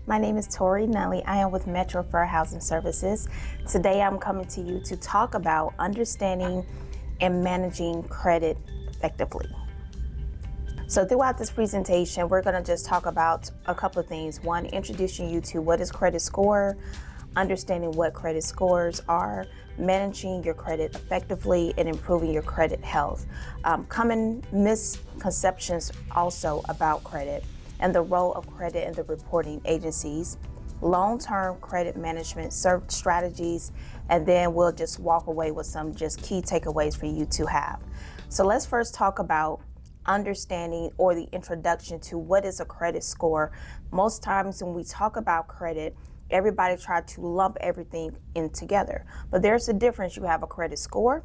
My name is Tori Nunley. I am with Metro Fair Housing Services. Today I'm coming to you to talk about understanding and managing credit effectively. So throughout this presentation, we're going to just talk about a couple of things. One, introducing you to what is credit score, understanding what credit scores are, managing your credit effectively, and improving your credit health. Common misconceptions also about credit and the role of credit in the reporting agencies, long-term credit management strategies, and then we'll just walk away with some just key takeaways for you to have. So let's first talk about understanding or the introduction to what is a credit score. Most times when we talk about credit, everybody tries to lump everything in together, but there's a difference. You have a credit score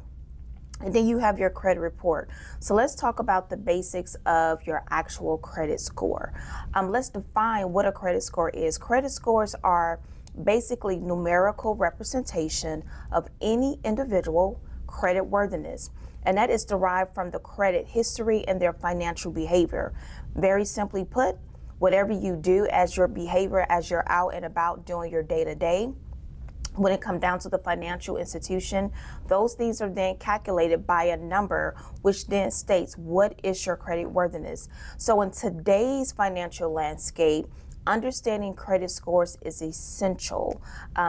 and then you have your credit report. So let's talk about the basics of your actual credit score. Let's define what a credit score is. Credit scores are basically numerical representation of any individual credit worthiness, and that is derived from the credit history and their financial behavior. Very simply put, whatever you do as your behavior, as you're out and about doing your day-to-day, when it comes down to the financial institution, those things are then calculated by a number, which then states what is your credit worthiness. So in today's financial landscape, understanding credit scores is essential.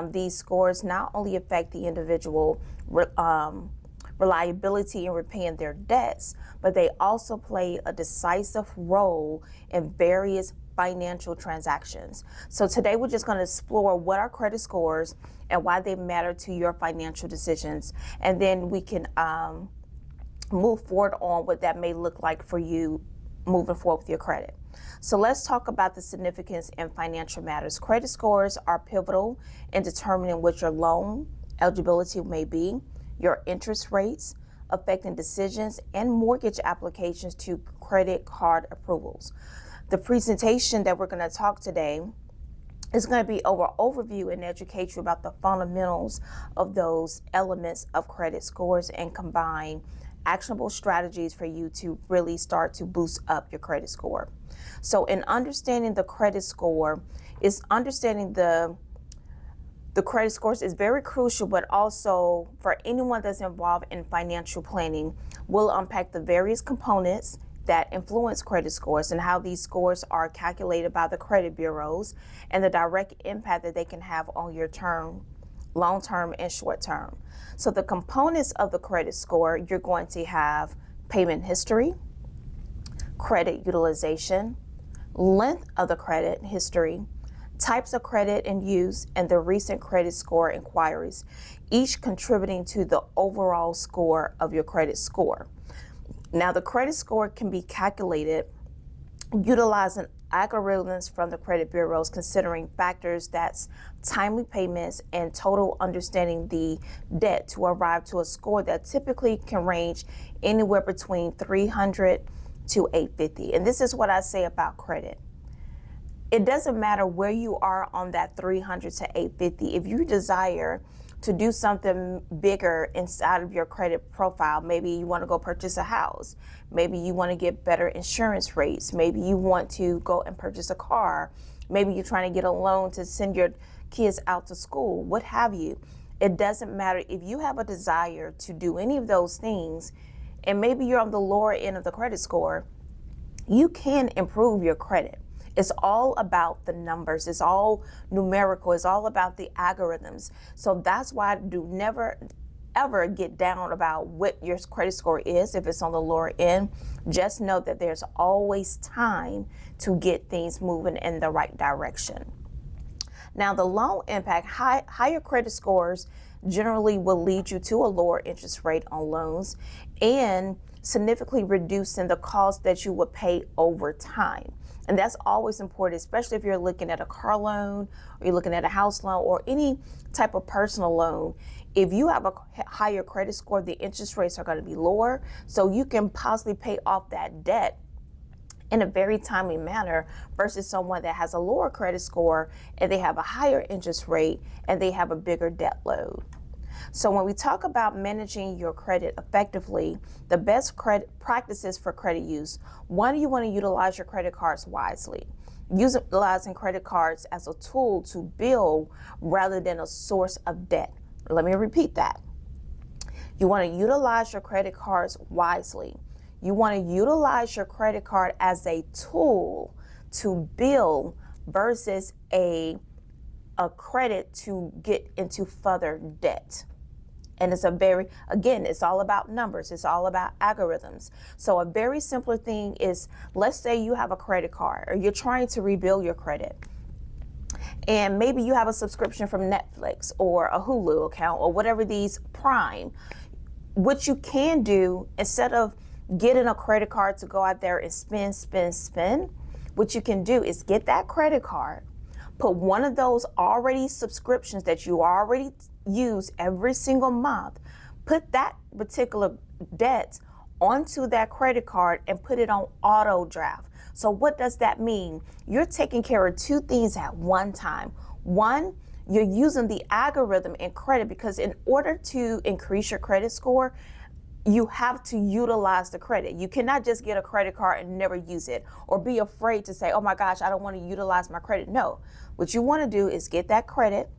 These scores not only affect the individual reliability in repaying their debts, but they also play a decisive role in various financial transactions. So today we're just going to explore what are credit scores and why they matter to your financial decisions, and then we can move forward on what that may look like for you moving forward with your credit. So let's talk about the significance in financial matters. Credit scores are pivotal in determining what your loan eligibility may be, your interest rates, affecting decisions and mortgage applications to credit card approvals. The presentation that we're going to talk today is going to be overview and educate you about the fundamentals of those elements of credit scores and combine actionable strategies for you to really start to boost up your credit score. So in understanding the credit score, is understanding the credit scores is very crucial, but also for anyone that's involved in financial planning, we'll unpack the various components that influence credit scores and how these scores are calculated by the credit bureaus and the direct impact that they can have on your term, long-term and short-term. So the components of the credit score, you're going to have payment history, credit utilization, length of the credit history, types of credit in use, and the recent credit score inquiries, each contributing to the overall score of your credit score. Now, the credit score can be calculated utilizing algorithms from the credit bureaus, considering factors that's timely payments and total understanding the debt to arrive to a score that typically can range anywhere between 300 to 850. And this is what I say about credit. It doesn't matter where you are on that 300 to 850. If you desire to do something bigger inside of your credit profile, maybe you want to go purchase a house, maybe you want to get better insurance rates, maybe you want to go and purchase a car, maybe you're trying to get a loan to send your kids out to school, what have you. It doesn't matter if you have a desire to do any of those things, and maybe you're on the lower end of the credit score, you can improve your credit. It's all about the numbers. It's all numerical. It's all about the algorithms. So that's why I do never, ever get down about what your credit score is if it's on the lower end. Just know that there's always time to get things moving in the right direction. Now, the loan impact, higher credit scores generally will lead you to a lower interest rate on loans and significantly reducing the cost that you would pay over time. And that's always important, especially if you're looking at a car loan or you're looking at a house loan or any type of personal loan. If you have a higher credit score, the interest rates are going to be lower, so you can possibly pay off that debt in a very timely manner versus someone that has a lower credit score and they have a higher interest rate and they have a bigger debt load. So when we talk about managing your credit effectively, the best credit practices for credit use, one, you want to utilize your credit cards wisely. utilizing credit cards as a tool to build rather than a source of debt. Let me repeat that. You want to utilize your credit cards wisely. You want to utilize your credit card as a tool to build versus a credit to get into further debt. And it's it's all about numbers. It's all about algorithms. So a very simpler thing is, let's say you have a credit card or you're trying to rebuild your credit. And maybe you have a subscription from Netflix or a Hulu account or whatever these Prime. What you can do, instead of getting a credit card to go out there and spend, what you can do is get that credit card, put one of those already subscriptions that you already use every single month, put that particular debt onto that credit card and put it on auto draft. So what does that mean? You're taking care of two things at one time. One, you're using the algorithm in credit, because in order to increase your credit score, you have to utilize the credit. You cannot just get a credit card and never use it, or be afraid to say, oh my gosh, I don't want to utilize my credit. No, what you want to do is get that credit,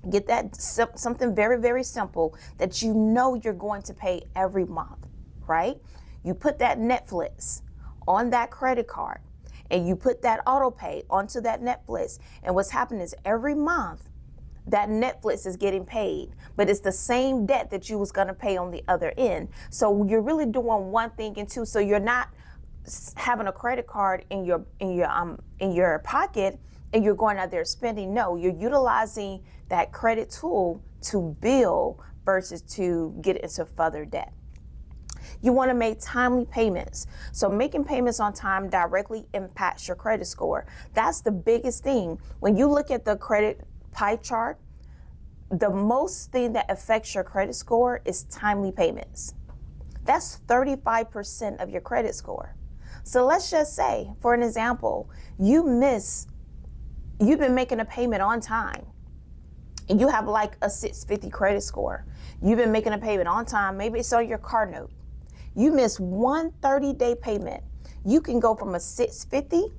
get that something very, very simple that you know you're going to pay every month, right? You put that Netflix on that credit card and you put that auto pay onto that Netflix. And what's happening is every month that Netflix is getting paid, but it's the same debt that you was going to pay on the other end. So you're really doing one thing and two. So you're not having a credit card in your pocket and you're going out there spending. No, you're utilizing that credit tool to build versus to get into further debt. You want to make timely payments. So making payments on time directly impacts your credit score. That's the biggest thing. When you look at the credit pie chart, the most thing that affects your credit score is timely payments. That's 35% of your credit score. So let's just say, for an example, you've been making a payment on time and you have like a 650 credit score. You've been making a payment on time. Maybe it's on your car note. You miss one 30-day payment. You can go from a 650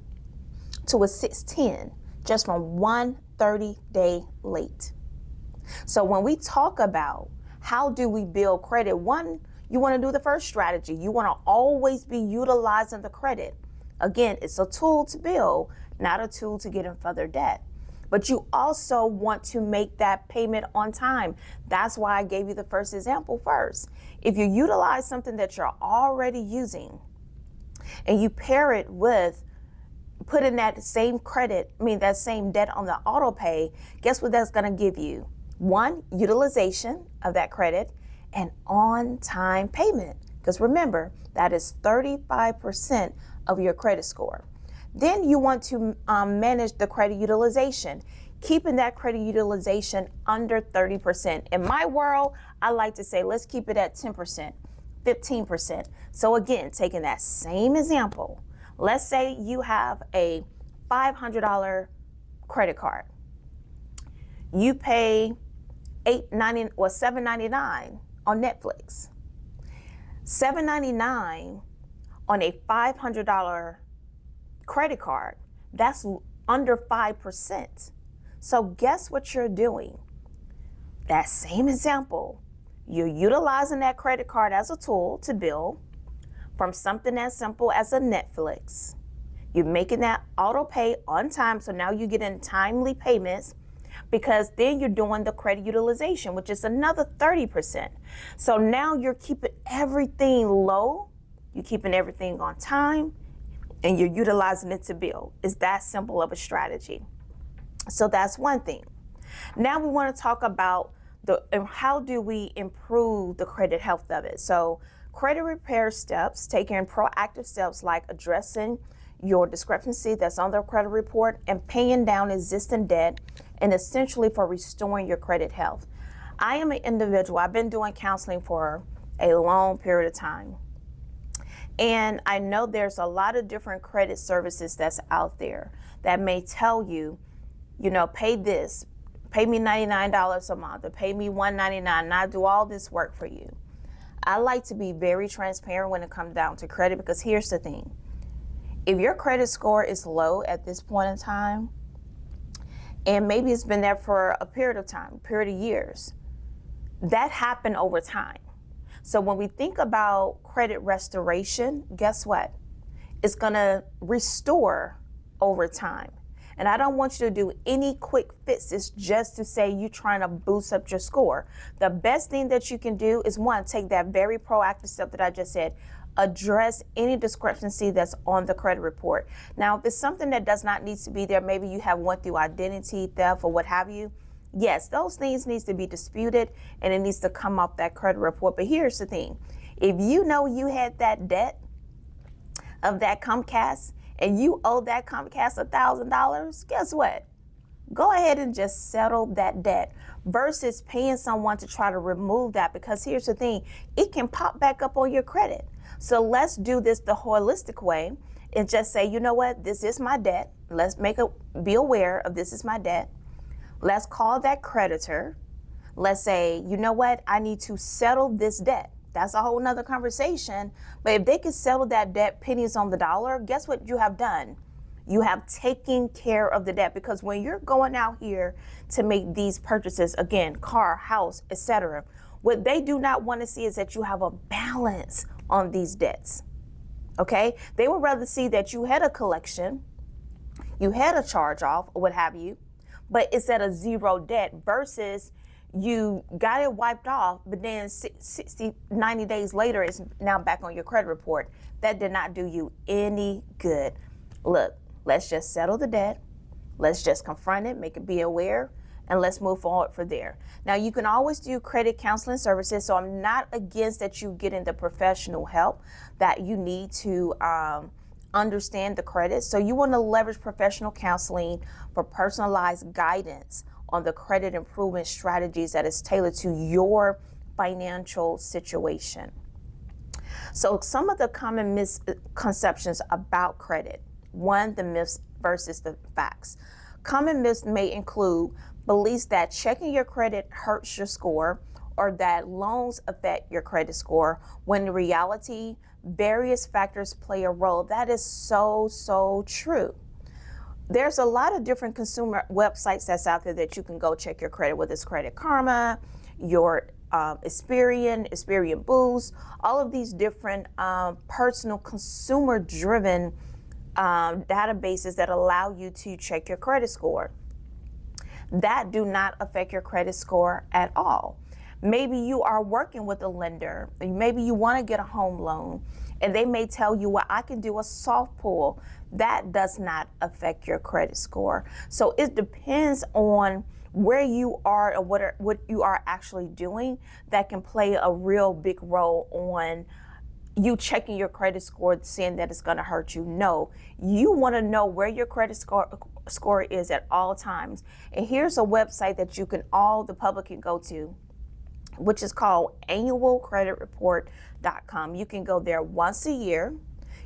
to a 610 just from one 30-day late. So when we talk about how do we build credit, one, you want to do the first strategy. You want to always be utilizing the credit. Again, it's a tool to build, not a tool to get in further debt. But you also want to make that payment on time. That's why I gave you the first example first. If you utilize something that you're already using and you pair it with putting that same that same debt on the auto pay, guess what that's going to give you? One, utilization of that credit and on-time payment. Because remember, that is 35% of your credit score. Then you want to manage the credit utilization, keeping that credit utilization under 30%. In my world, I like to say, let's keep it at 10%, 15%. So again, taking that same example, let's say you have a $500 credit card. You pay $8.90 or $7.99 on Netflix. $7.99 on a $500 credit card, that's under 5%. So guess what you're doing? That same example, you're utilizing that credit card as a tool to build from something as simple as a Netflix. You're making that auto pay on time, so now you're getting timely payments, because then you're doing the credit utilization, which is another 30%. So now you're keeping everything low, you're keeping everything on time, and you're utilizing it to build. It's that simple of a strategy. So that's one thing. Now we want to talk about how do we improve the credit health of it. So credit repair steps, taking proactive steps like addressing your discrepancy that's on the credit report and paying down existing debt, and essentially for restoring your credit health. I am an individual, I've been doing counseling for a long period of time. And I know there's a lot of different credit services that's out there that may tell you, pay this, pay me $99 a month, or pay me $199, and I do all this work for you. I like to be very transparent when it comes down to credit, because here's the thing. If your credit score is low at this point in time, and maybe it's been there for a period of time, period of years, that happened over time. So when we think about credit restoration, guess what? It's gonna restore over time. And I don't want you to do any quick fixes just to say you're trying to boost up your score. The best thing that you can do is, one, take that very proactive step that I just said, address any discrepancy that's on the credit report. Now, if it's something that does not need to be there, maybe you have went through identity theft or what have you, yes, those things needs to be disputed and it needs to come off that credit report. But here's the thing. If you know you had that debt of that Comcast and you owe that Comcast $1,000, guess what? Go ahead and just settle that debt versus paying someone to try to remove that, because here's the thing, it can pop back up on your credit. So let's do this the holistic way and just say, you know what, this is my debt. Let's be aware of this is my debt. Let's call that creditor. Let's say, you know what, I need to settle this debt. That's a whole nother conversation. But if they can settle that debt pennies on the dollar, guess what you have done? You have taken care of the debt, because when you're going out here to make these purchases, again, car, house, etc., what they do not want to see is that you have a balance on these debts. Okay? They would rather see that you had a collection, you had a charge off, or what have you, but it's at a zero debt versus you got it wiped off, but then 90 days later, it's now back on your credit report. That did not do you any good. Look, let's just settle the debt. Let's just confront it, make it be aware, and let's move forward from there. Now, you can always do credit counseling services, so I'm not against that you getting the professional help that you need to understand the credit. So you want to leverage professional counseling for personalized guidance on the credit improvement strategies that is tailored to your financial situation. So some of the common misconceptions about credit. One, the myths versus the facts. Common myths may include beliefs that checking your credit hurts your score, or that loans affect your credit score, when in reality, various factors play a role. That is so true. There's a lot of different consumer websites that's out there that you can go check your credit, whether it's Credit Karma, your Experian Boost, all of these different personal consumer-driven databases that allow you to check your credit score. That do not affect your credit score at all. Maybe you are working with a lender, maybe you want to get a home loan, and they may tell you, well, I can do a soft pull. That does not affect your credit score. So it depends on where you are and what you are actually doing that can play a real big role on you checking your credit score, saying that it's going to hurt you. No, you want to know where your credit score is at all times. And here's a website that the public can go to, which is called annualcreditreport.com. You can go there once a year.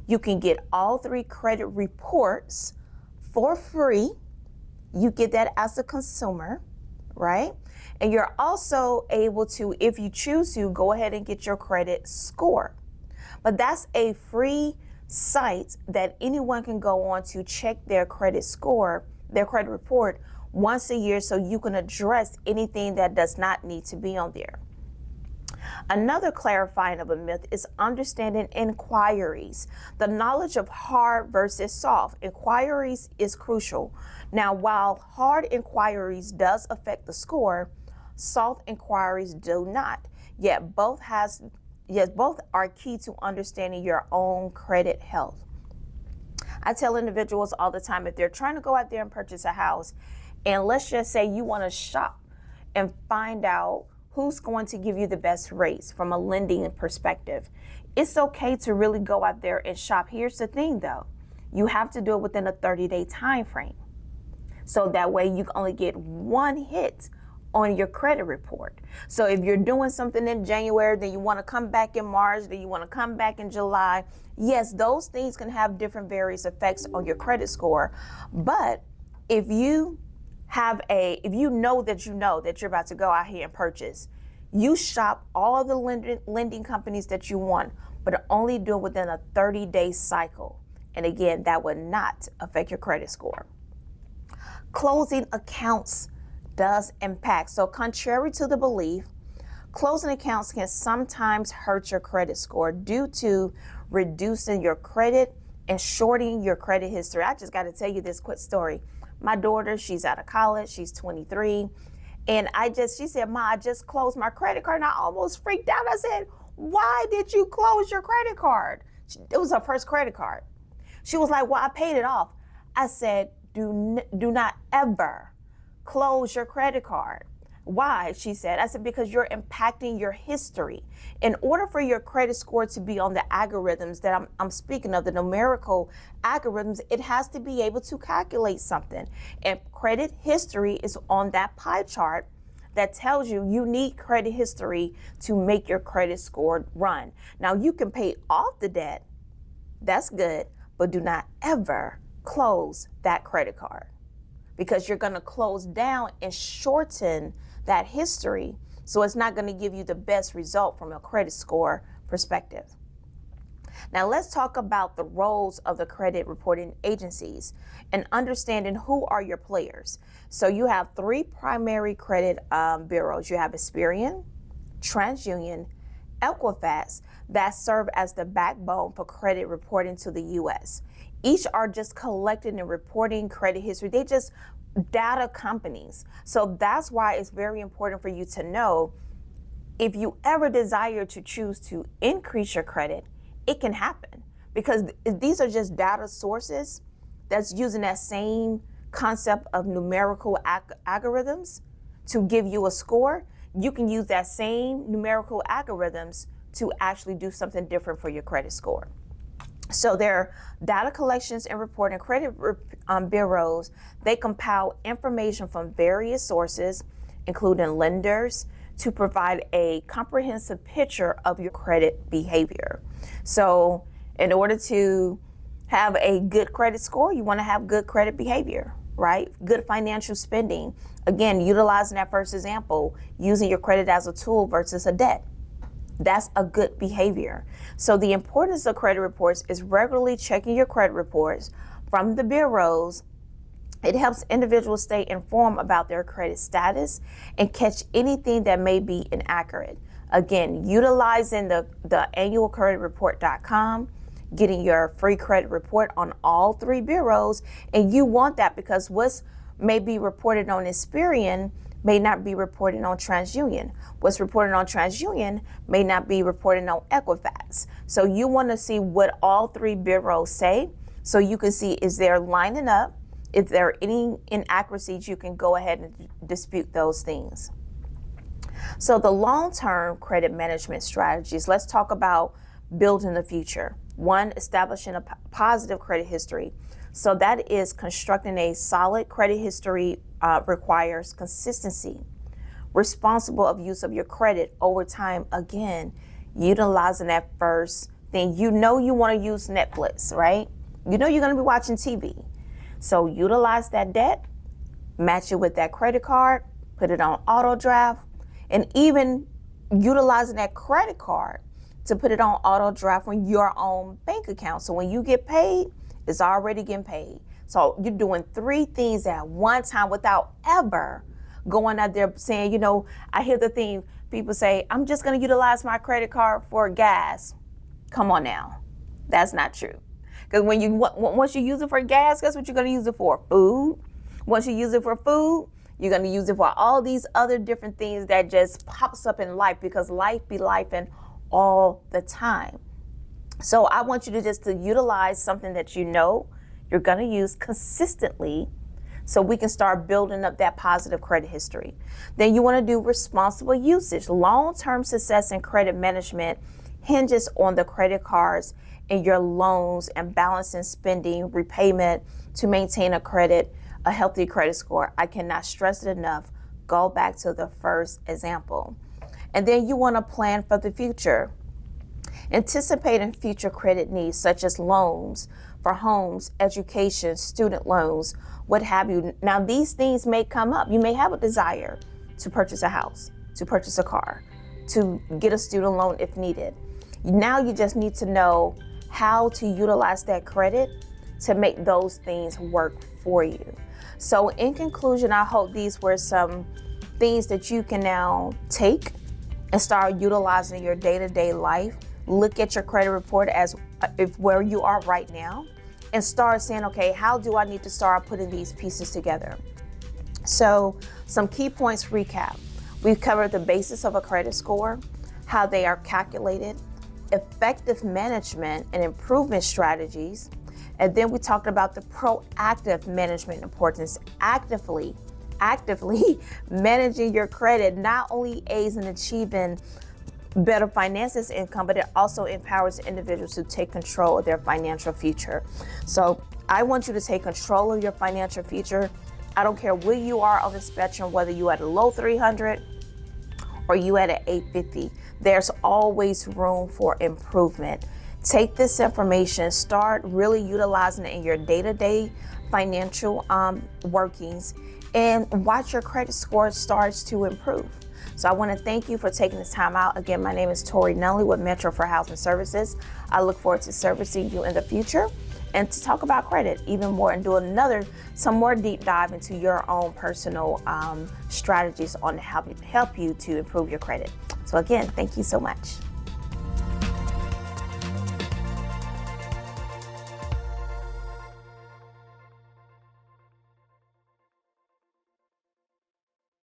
You can get all 3 credit reports for free. You get that as a consumer, right? And you're also able to, if you choose to, go ahead and get your credit score. But that's a free site that anyone can go on to check their credit score, their credit report once a year, so you can address anything that does not need to be on there. Another clarifying of a myth is understanding inquiries. The knowledge of hard versus soft. Inquiries is crucial. Now, while hard inquiries does affect the score, soft inquiries do not. Yet both are key to understanding your own credit health. I tell individuals all the time, if they're trying to go out there and purchase a house, and let's just say you want to shop and find out who's going to give you the best rates from a lending perspective, it's okay to really go out there and shop. Here's the thing though, you have to do it within a 30-day time frame. So that way you can only get one hit on your credit report. So if you're doing something in January, then you want to come back in March, then you want to come back in July. Yes, those things can have different various effects on your credit score. But if you know that you're about to go out here and purchase, you shop all the lending companies that you want, but only do it within a 30-day cycle. And again, that would not affect your credit score. Closing accounts does impact. So contrary to the belief, closing accounts can sometimes hurt your credit score due to reducing your credit and shorting your credit history. I just got to tell you this quick story. My daughter, she's out of college, she's 23. And she said, Ma, I just closed my credit card. And I almost freaked out. I said, why did you close your credit card? It was her first credit card. She was like, well, I paid it off. I said, do not ever close your credit card. Why? She said. I said, because you're impacting your history. In order for your credit score to be on the algorithms that I'm speaking of, the numerical algorithms, it has to be able to calculate something. And credit history is on that pie chart that tells you need credit history to make your credit score run. Now, you can pay off the debt. That's good. But do not ever close that credit card, because you're going to close down and shorten that history. So it's not going to give you the best result from a credit score perspective. Now let's talk about the roles of the credit reporting agencies and understanding who are your players. So you have three primary credit bureaus. You have Experian, TransUnion, Equifax, that serve as the backbone for credit reporting to the U.S. Each are just collecting and reporting credit history. They just data companies. So that's why it's very important for you to know, if you ever desire to choose to increase your credit, it can happen, because these are just data sources that's using that same concept of numerical algorithms to give you a score. You can use that same numerical algorithms to actually do something different for your credit score. So their data collections and reporting credit bureaus, they compile information from various sources, including lenders, to provide a comprehensive picture of your credit behavior. So in order to have a good credit score, you want to have good credit behavior, right? Good financial spending. Again, utilizing that first example, using your credit as a tool versus a debt. That's a good behavior. So the importance of credit reports is regularly checking your credit reports from the bureaus. It helps individuals stay informed about their credit status and catch anything that may be inaccurate. Again, utilizing the annualcreditreport.com, getting your free credit report on all three bureaus. And you want that because what's may be reported on Experian may not be reported on TransUnion. What's reported on TransUnion may not be reported on Equifax. So you want to see what all three bureaus say, so you can see, is there lining up? If there are any inaccuracies, you can go ahead and dispute those things. So the long-term credit management strategies, let's talk about building the future. One, establishing a positive credit history. So that is constructing a solid credit history requires consistency, responsible of use of your credit over time. Again, utilizing that first thing. You know you want to use Netflix, right? You know you're going to be watching TV. So utilize that debt, match it with that credit card, put it on auto draft, and even utilizing that credit card to put it on auto draft from your own bank account. So when you get paid, it's already getting paid. So you're doing three things at one time without ever going out there saying, you know, I hear the thing, people say, I'm just going to utilize my credit card for gas. Come on now. That's not true. Because once you use it for gas, guess what you're going to use it for? Food. Once you use it for food, you're going to use it for all these other different things that just pops up in life, because life be lifing all the time. So I want you to utilize something that you know you're going to use consistently, so we can start building up that positive credit history. Then you want to do responsible usage. Long-term success in credit management hinges on the credit cards and your loans and balancing spending, repayment to maintain a healthy credit score. I cannot stress it enough. Go back to the first example. And then you want to plan for the future. Anticipating future credit needs such as loans for homes, education, student loans, what have you. Now, these things may come up. You may have a desire to purchase a house, to purchase a car, to get a student loan if needed. Now you just need to know how to utilize that credit to make those things work for you. So in conclusion, I hope these were some things that you can now take and start utilizing in your day-to-day life. Look at your credit report as if where you are right now and start saying, okay, how do I need to start putting these pieces together? So some key points recap. We've covered the basis of a credit score, how they are calculated, effective management and improvement strategies. And then we talked about the proactive management importance, actively managing your credit not only aids in achieving better finances income, but it also empowers individuals to take control of their financial future. So I want you to take control of your financial future. I don't care where you are on the spectrum, whether you at a low 300 or you at an 850, there's always room for improvement. Take this information, start really utilizing it in your day-to-day financial workings, and watch your credit score starts to improve. So I want to thank you for taking this time out. Again, my name is Tori Nunley with Metro for Housing Services. I look forward to servicing you in the future and to talk about credit even more and do some more deep dive into your own personal strategies on how to help you to improve your credit. So again, thank you so much.